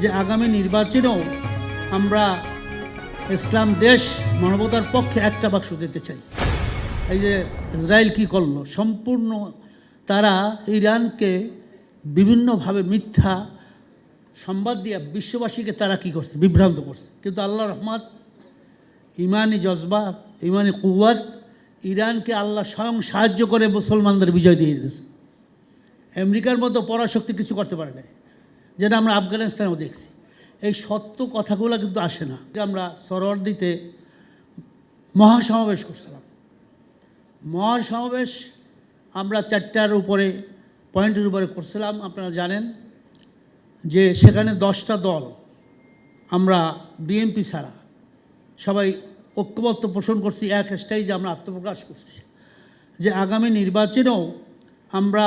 যে আগামী নির্বাচনেও আমরা ইসলাম দেশ মানবতার পক্ষে একটা বাক্স দিতে চাই। এই যে ইসরায়েল কি করলো, সম্পূর্ণ তারা ইরানকে বিভিন্নভাবে মিথ্যা সংবাদ দিয়ে বিশ্ববাসীকে তারা কি করছে, বিভ্রান্ত করছে। কিন্তু আল্লাহ রহমত, ইমানি জজবা, ইমানি কুওয়াত, ইরানকে আল্লাহ স্বয়ং সাহায্য করে মুসলমানদের বিজয় দিয়ে দিয়েছে। আমেরিকার মতো পরাশক্তি কিছু করতে পারে না, যেটা আমরা আফগানিস্তানেও দেখছি। এই সত্য কথাগুলো কিন্তু আসে না। আমরা সরওয়ার্দীতে মহাসমাবেশ করছিলাম। মহাসমাবেশ আমরা 4টার উপরে পয়েন্টের উপরে করছিলাম। আপনারা জানেন যে সেখানে 10টা দল, আমরা বিএনপি ছাড়া সবাই ঐক্যবদ্ধ পোষণ করছি, এক স্টেজে আমরা আত্মপ্রকাশ করছি যে আগামী নির্বাচনেও আমরা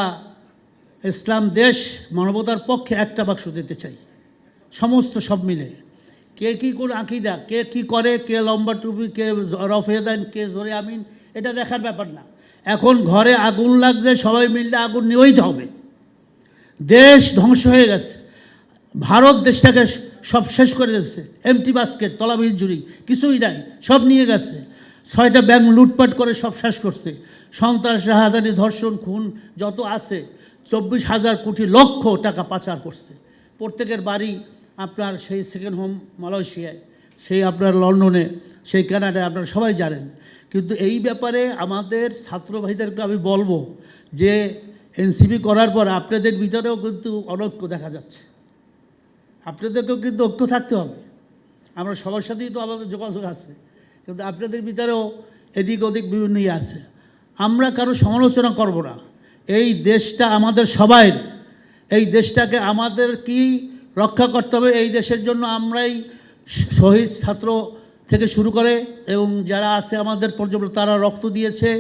ইসলাম দেশ মানবতার পক্ষে একটা বাক্স দিতে চাই, সমস্ত সব মিলে। কে কী করে আকিদা, কে কী করে, কে লম্বা টুপি, কে রফে দেন, কে জোরে আমিন, এটা দেখার ব্যাপার না। এখন ঘরে আগুন লাগছে, সবাই মিললে আগুন নিয়েই হবে। দেশ ধ্বংস হয়ে গেছে, ভারত দেশটাকে সব শেষ করে দিচ্ছে। এমটি বাস্কেট, তলাবিহীন ঝুড়ি, কিছুই নাই, সব নিয়ে গেছে। 6টা ব্যাংক লুটপাট করে সব শেষ করছে। সন্ত্রাস, রাহাজানি, ধর্ষণ, খুন যত আছে 24,000 কোটি লক্ষ টাকা পাচার করছে। প্রত্যেকের বাড়ি আপনার সেই সেকেন্ড হোম মালয়েশিয়ায়, সেই আপনার লন্ডনে, সেই কানাডায়, আপনারা সবাই জানেন। কিন্তু এই ব্যাপারে আমাদের ছাত্র ভাইদেরকে আমি বলবো যে এনসিপি করার পর আপনাদের ভিতরেও কিন্তু অনৈক্য দেখা যাচ্ছে। আপনাদেরকেও কিন্তু ঐক্য থাকতে হবে। আমরা সবার সাথেই তো আমাদের যোগাযোগ আছে, কিন্তু আপনাদের ভিতরেও এদিক ওদিক বিভিন্ন ইয়ে আছে। আমরা কারো সমালোচনা করব না। এই দেশটা আমাদের সবাই, এই দেশটাকে আমাদের কি রক্ষা করতে হবে। এই দেশের জন্য আমরাই শহীদ ছাত্র থেকে শুরু করে এবং যারা আছে আমাদের পর্যন্ত, তারা রক্ত দিয়েছে,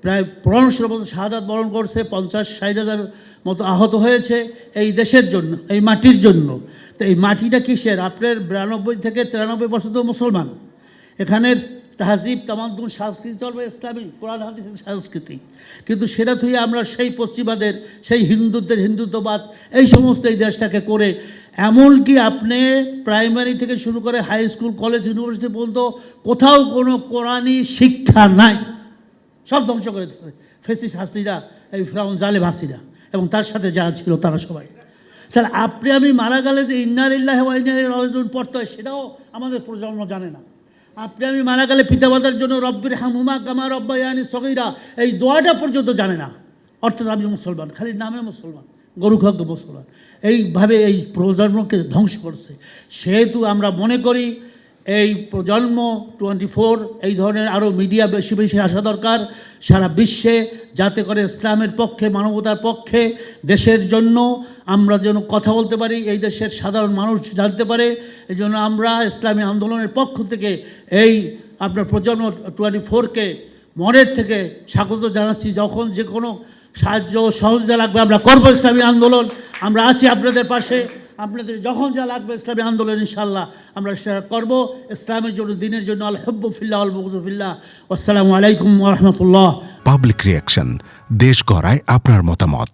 প্রায় 1500 মতো শাহাদাত বরণ করছে, 50-60 মতো আহত হয়েছে এই দেশের জন্য, এই মাটির জন্য। তো এই মাটিটা কিসের? আপনার 92 থেকে 93% মুসলমান। এখানের তাহজিব, তামাদ্দুন, সংস্কৃতি হবে ইসলামী, কোরআন হাদিসের সংস্কৃতি। কিন্তু সেটা থেকে আমরা সেই পশ্চিমাদের, সেই হিন্দুদের হিন্দুত্ববাদ, এই সমস্ত এই দেশটাকে করে, এমনকি আপনি প্রাইমারি থেকে শুরু করে হাই স্কুল, কলেজ, ইউনিভার্সিটি পর্যন্ত কোথাও কোনো কোরআনী শিক্ষা নাই। সব ধ্বংস করে দিচ্ছে ফেসিস হাসিরা, এই ফিরআউন জালেম হাসিরা এবং তার সাথে যারা ছিল তারা সবাই। তাহলে আপনি আমি মারা গেলে যে ইন্না লিল্লাহি ওয়া ইন্না ইলাইহি রাজিউন পড়তে হয়, সেটাও আমাদের প্রজন্ম জানে না। আপনি আমি মারা গেলে পিতামাতার জন্য রব্বির হামহুমা কামা রব্বায়ানি সগীরা, এই দোয়াটা পর্যন্ত জানে না। অর্থাৎ আমি মুসলমান, খালি নামে মুসলমান, গরুখাদ্য মুসলমান। এইভাবে এই প্রজন্মকে ধ্বংস করছে। সেহেতু আমরা মনে করি এই প্রজন্ম 24 এই ধরনের আরও মিডিয়া বেশি বেশি আসা দরকার সারা বিশ্বে, যাতে করে ইসলামের পক্ষে, মানবতার পক্ষে, দেশের জন্য আমরা যেন কথা বলতে পারি, এই দেশের সাধারণ মানুষ জানতে পারে। এই জন্য আমরা ইসলামী আন্দোলনের পক্ষ থেকে এই আপনার প্রজন্ম 24কে মনের থেকে স্বাগত জানাচ্ছি। যখন যে কোনো সাহায্য সহযোগিতা লাগবে আমরা করবো ইসলামী আন্দোলন। আমরা আছি আপনাদের পাশে। আপনাদের যখন যা লাগবে ইসলামী আন্দোলন ইনশাআল্লাহ আমরা সেটা করবো, ইসলামের জন্য, দিনের জন্য। আল হুব্বু ফিল্লাহ ওয়াল বুগযু ফিল্লাহ। আসসালামু আলাইকুম ওয়া রাহমাতুল্লাহ। পাবলিক রিঅ্যাকশন, দেশ গড়ায় আপনার মতামত।